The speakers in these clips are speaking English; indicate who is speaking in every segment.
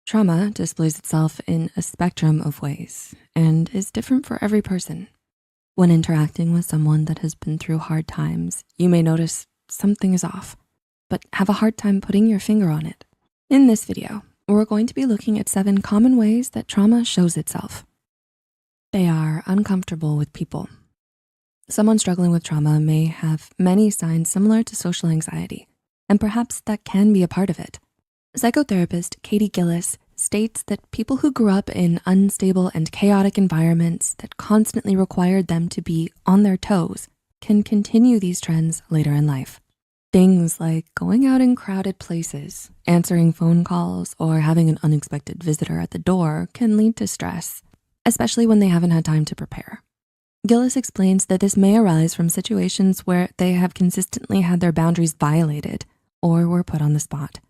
Speaker 1: Trauma displays itself in a spectrum of ways and is different for every person. When interacting with someone that has been through hard times, you may notice something is off, but have a hard time putting your finger on it. In this video, we're going to be looking at 7 common ways that trauma shows itself. They are uncomfortable with people. Someone struggling with trauma may have many signs similar to social anxiety, and perhaps that can be a part of it. Psychotherapist Katie Gillis states that people who grew up in unstable and chaotic environments that constantly required them to be on their toes can continue these trends later in life. Things like going out in crowded places, answering phone calls, or having an unexpected visitor at the door can lead to stress, especially when they haven't had time to prepare. Gillis explains that this may arise from situations where they have consistently had their boundaries violated or were put on the spot.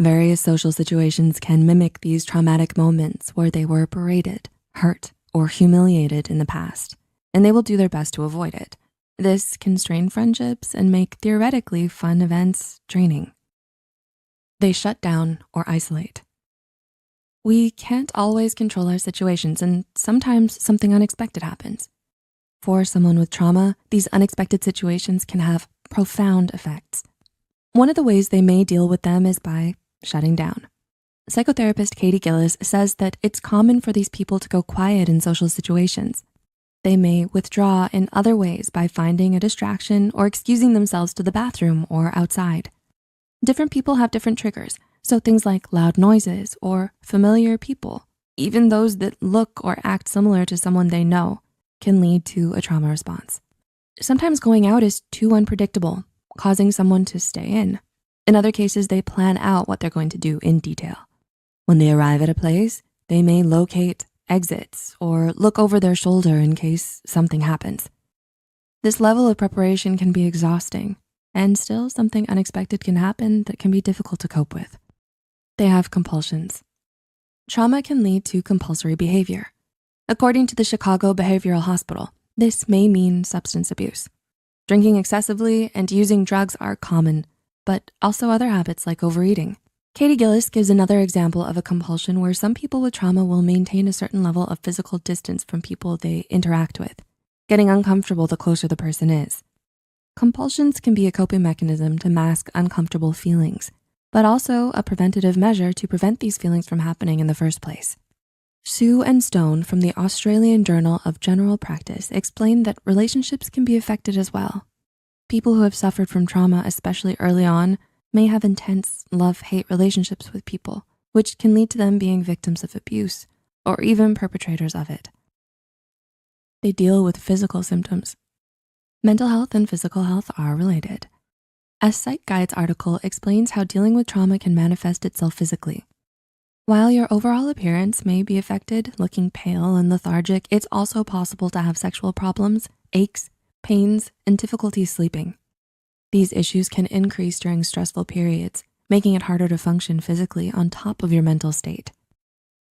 Speaker 1: Various social situations can mimic these traumatic moments where they were berated, hurt, or humiliated in the past, and they will do their best to avoid it. This can strain friendships and make theoretically fun events draining. They shut down or isolate. We can't always control our situations, and sometimes something unexpected happens. For someone with trauma, these unexpected situations can have profound effects. One of the ways they may deal with them is by shutting down. Psychotherapist Katie Gillis says that it's common for these people to go quiet in social situations. They may withdraw in other ways by finding a distraction or excusing themselves to the bathroom or outside. Different people have different triggers, so things like loud noises or familiar people, even those that look or act similar to someone they know, can lead to a trauma response. Sometimes going out is too unpredictable, causing someone to stay in. In other cases, they plan out what they're going to do in detail. When they arrive at a place, they may locate exits or look over their shoulder in case something happens. This level of preparation can be exhausting, and still something unexpected can happen that can be difficult to cope with. They have compulsions. Trauma can lead to compulsory behavior. According to the Chicago Behavioral Hospital, this may mean substance abuse. Drinking excessively and using drugs are common, but also other habits like overeating. Katie Gillis gives another example of a compulsion where some people with trauma will maintain a certain level of physical distance from people they interact with, getting uncomfortable the closer the person is. Compulsions can be a coping mechanism to mask uncomfortable feelings, but also a preventative measure to prevent these feelings from happening in the first place. Sue and Stone from the Australian Journal of General Practice explain that relationships can be affected as well. People who have suffered from trauma, especially early on, may have intense love-hate relationships with people, which can lead to them being victims of abuse or even perpetrators of it. They deal with physical symptoms. Mental health and physical health are related. A Psych Guides article explains how dealing with trauma can manifest itself physically. While your overall appearance may be affected, looking pale and lethargic, it's also possible to have sexual problems, aches, pains, and difficulty sleeping. These issues can increase during stressful periods, making it harder to function physically on top of your mental state.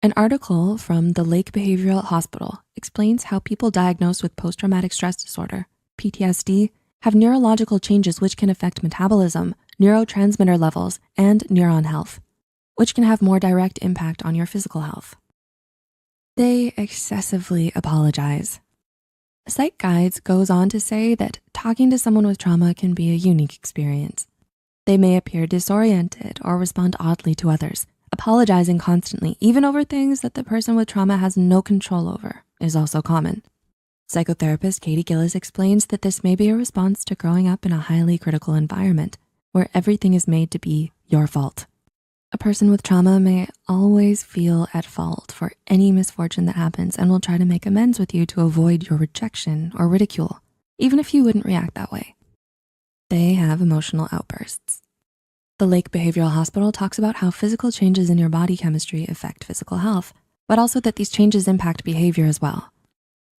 Speaker 1: An article from the Lake Behavioral Hospital explains how people diagnosed with post-traumatic stress disorder, PTSD, have neurological changes which can affect metabolism, neurotransmitter levels, and neuron health, which can have more direct impact on your physical health. They excessively apologize. Psych Guides goes on to say that talking to someone with trauma can be a unique experience. They may appear disoriented or respond oddly to others. Apologizing constantly, even over things that the person with trauma has no control over, is also common. Psychotherapist Katie Gillis explains that this may be a response to growing up in a highly critical environment where everything is made to be your fault. A person with trauma may always feel at fault for any misfortune that happens and will try to make amends with you to avoid your rejection or ridicule, even if you wouldn't react that way. They have emotional outbursts. The Lake Behavioral Hospital talks about how physical changes in your body chemistry affect physical health, but also that these changes impact behavior as well.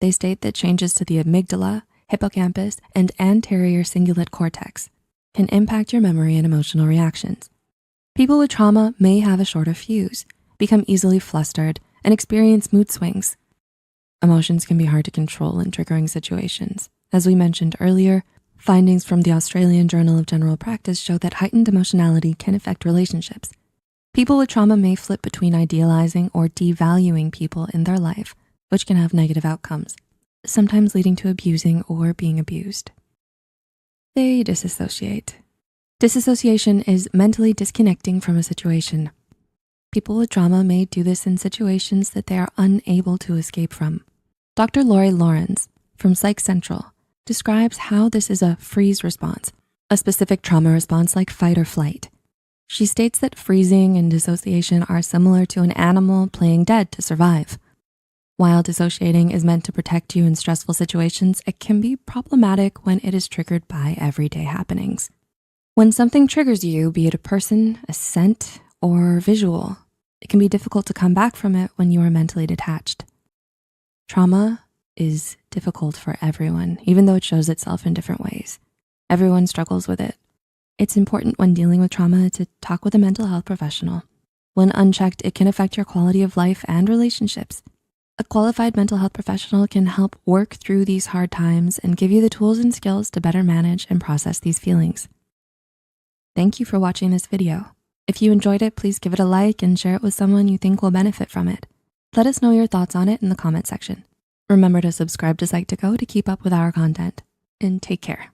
Speaker 1: They state that changes to the amygdala, hippocampus, and anterior cingulate cortex can impact your memory and emotional reactions. People with trauma may have a shorter fuse, become easily flustered, and experience mood swings. Emotions can be hard to control in triggering situations. As we mentioned earlier, findings from the Australian Journal of General Practice show that heightened emotionality can affect relationships. People with trauma may flip between idealizing or devaluing people in their life, which can have negative outcomes, sometimes leading to abusing or being abused. They disassociate. Disassociation is mentally disconnecting from a situation. People with trauma may do this in situations that they are unable to escape from. Dr. Lori Lawrence from Psych Central describes how this is a freeze response, a specific trauma response like fight or flight. She states that freezing and dissociation are similar to an animal playing dead to survive. While dissociating is meant to protect you in stressful situations, it can be problematic when it is triggered by everyday happenings. When something triggers you, be it a person, a scent, or visual, it can be difficult to come back from it when you are mentally detached. Trauma is difficult for everyone, even though it shows itself in different ways. Everyone struggles with it. It's important when dealing with trauma to talk with a mental health professional. When unchecked, it can affect your quality of life and relationships. A qualified mental health professional can help work through these hard times and give you the tools and skills to better manage and process these feelings. Thank you for watching this video. If you enjoyed it, please give it a like and share it with someone you think will benefit from it. Let us know your thoughts on it in the comment section. Remember to subscribe to Psych2Go to keep up with our content, and take care.